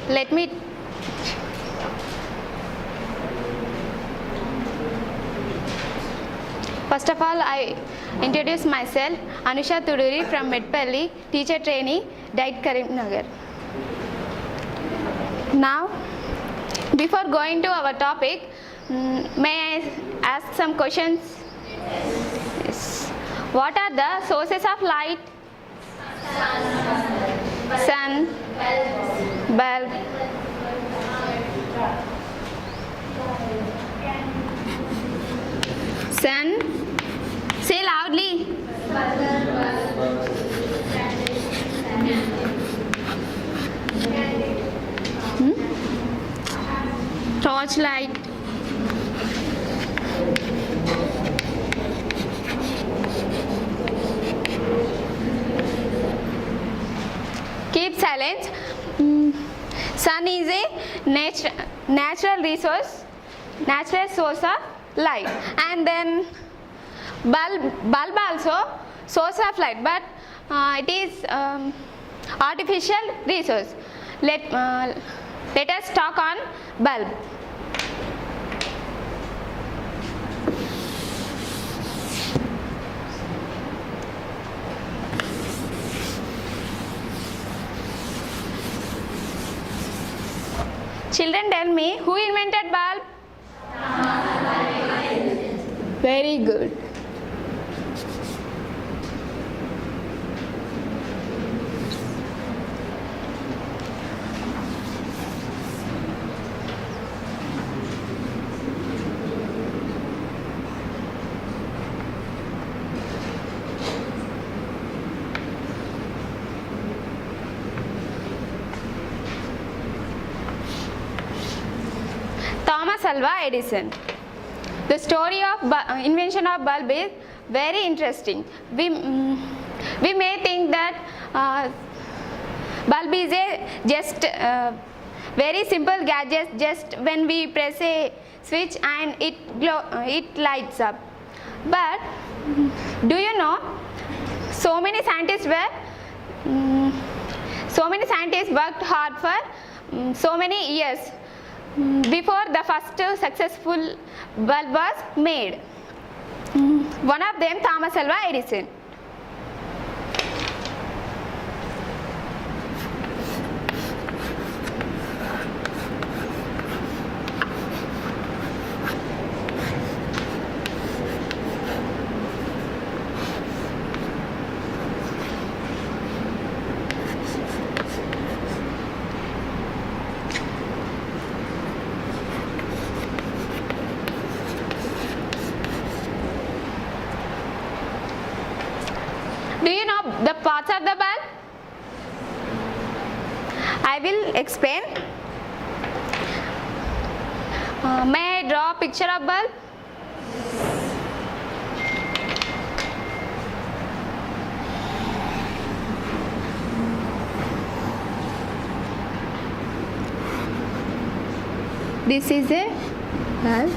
let me first of all I introduce myself, Anusha Tuduri from Medpalli, teacher trainee, Diet Karimnagar. Now, before going to our topic, may I ask some questions? Yes. What are the sources of light? Sun, bulb, sun. Say loudly. Torchlight. Keep silent. Sun is a natural resource, natural source of light, and then bulb also source of light, but it is artificial resource. Let us talk on bulb. Children, tell me, who invented bulb? Very good. Thomas Alva Edison. The story of invention of bulb is very interesting. We may think that bulb is a just very simple gadget. Just when we press a switch and it lights up. But do you know? So many scientists worked hard for so many years before the first successful bulb was made. One of them, Thomas Alva Edison. Do you know the parts of the bulb? I will explain. May I draw a picture of bulb? This is a bulb.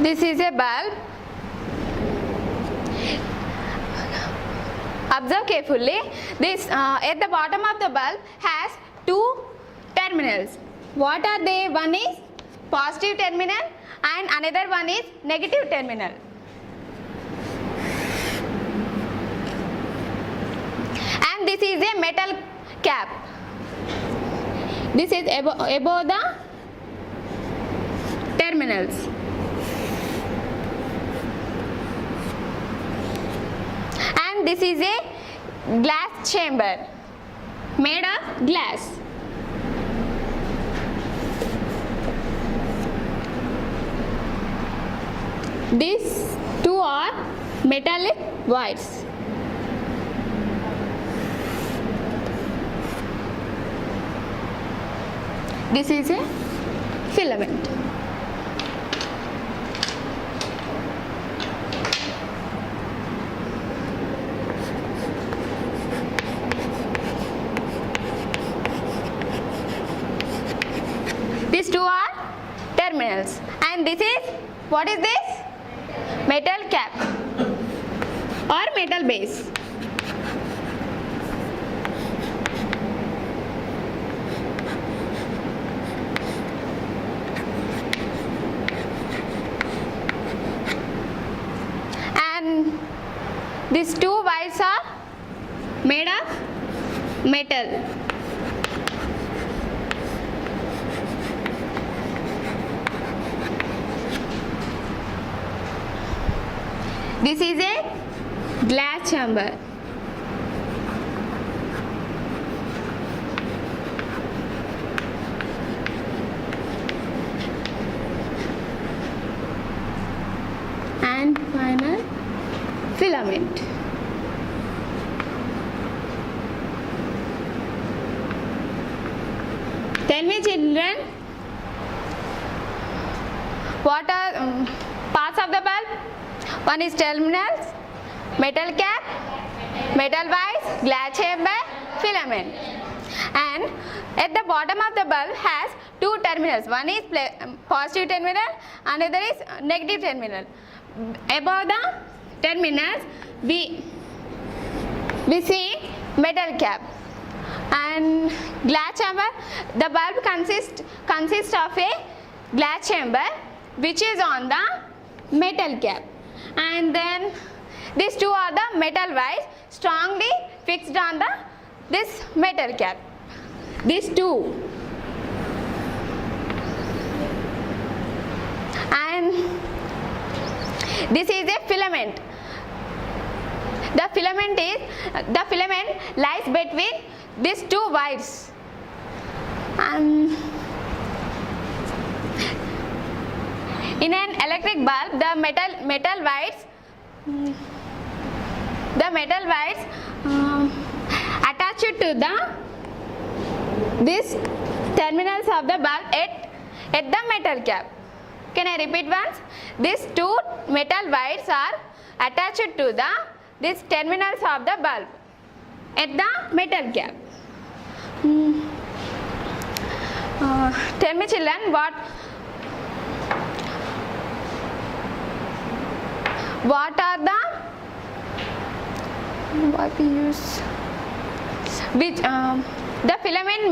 This is a bulb. Observe carefully. This at the bottom of the bulb has two terminals. What are they? One is positive terminal and another one is negative terminal. And this is a metal cap. This is above the terminals. And this is a glass chamber made of glass. These two are metallic wires. This is a filament. These two are terminals, and this is, what is this? Metal cap or metal base. And these two wires are made of metal. This is a glass chamber. And final filament. Tell me, children, what are parts of the bulb? One is terminals, metal cap, metal wires, glass chamber, filament. And at the bottom of the bulb has two terminals. One is positive terminal, another is negative terminal. Above the terminals, we see metal cap. And glass chamber, the bulb consists of a glass chamber which is on the metal cap. And then these two are the metal wires strongly fixed on this metal cap. These two. And this is a filament. The filament lies between these two wires. And in an electric bulb, the metal wires attached to these terminals of the bulb at the metal cap. Can I repeat once? These two metal wires are attached to these terminals of the bulb at the metal cap. Tell me, children, what are what we use? Which the filament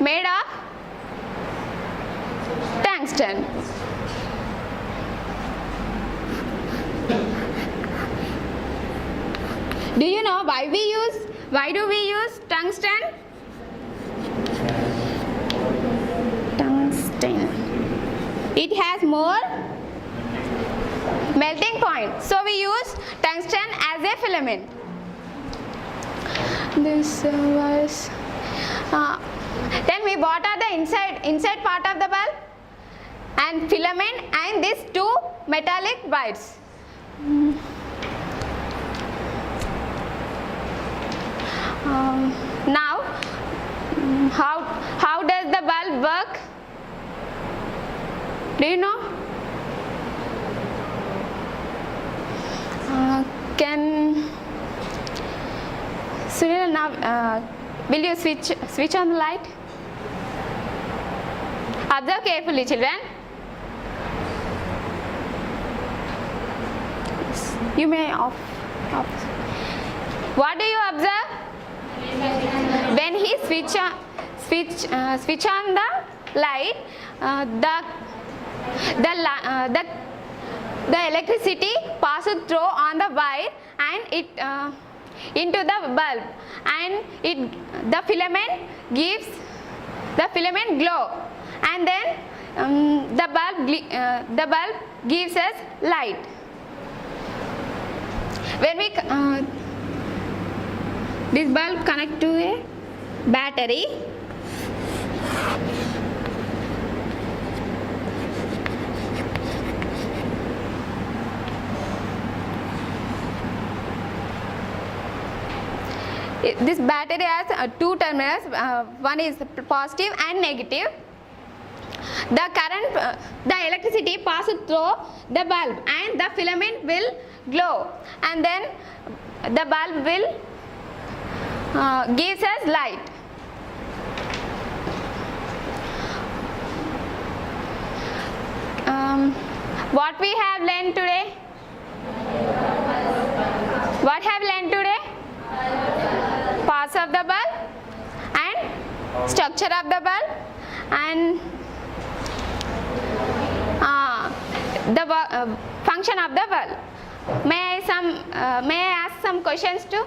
made of tungsten. Do you know why do we use tungsten? Tungsten. It has more melting point. So we use tungsten as a filament. This was. Tell me, what are the inside part of the bulb? And filament and these two metallic wires. Now, how does the bulb work? Do you know? Can Sunil, now will you switch on the light? Observe carefully, children. You may off. What do you observe? When he switch on the light, the electricity passes through on the wire and it into the bulb, and the filament glow, and then the bulb gives us light. When we this bulb connect to a battery, this battery has two terminals, one is positive and negative. The current, the electricity passes through the bulb and the filament will glow, and then the bulb will gives us light. What we have learned today? What have learned today? Parts of the bulb and structure of the bulb and the function of the bulb. May I ask some questions too?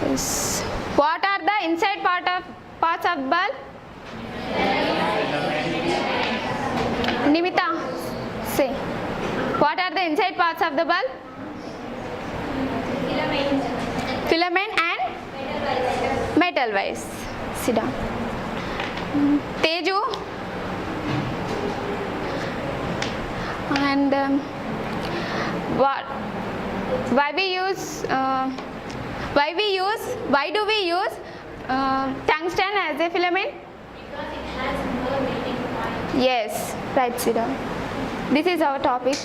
Yes. What are the inside parts of bulb? Nimita, say. What are the inside parts of the bulb? Filament and metal wires. Sit down. Teju. And why do we use tungsten as a filament? Because it has more melting point. Yes, right, Sida. This is our topic.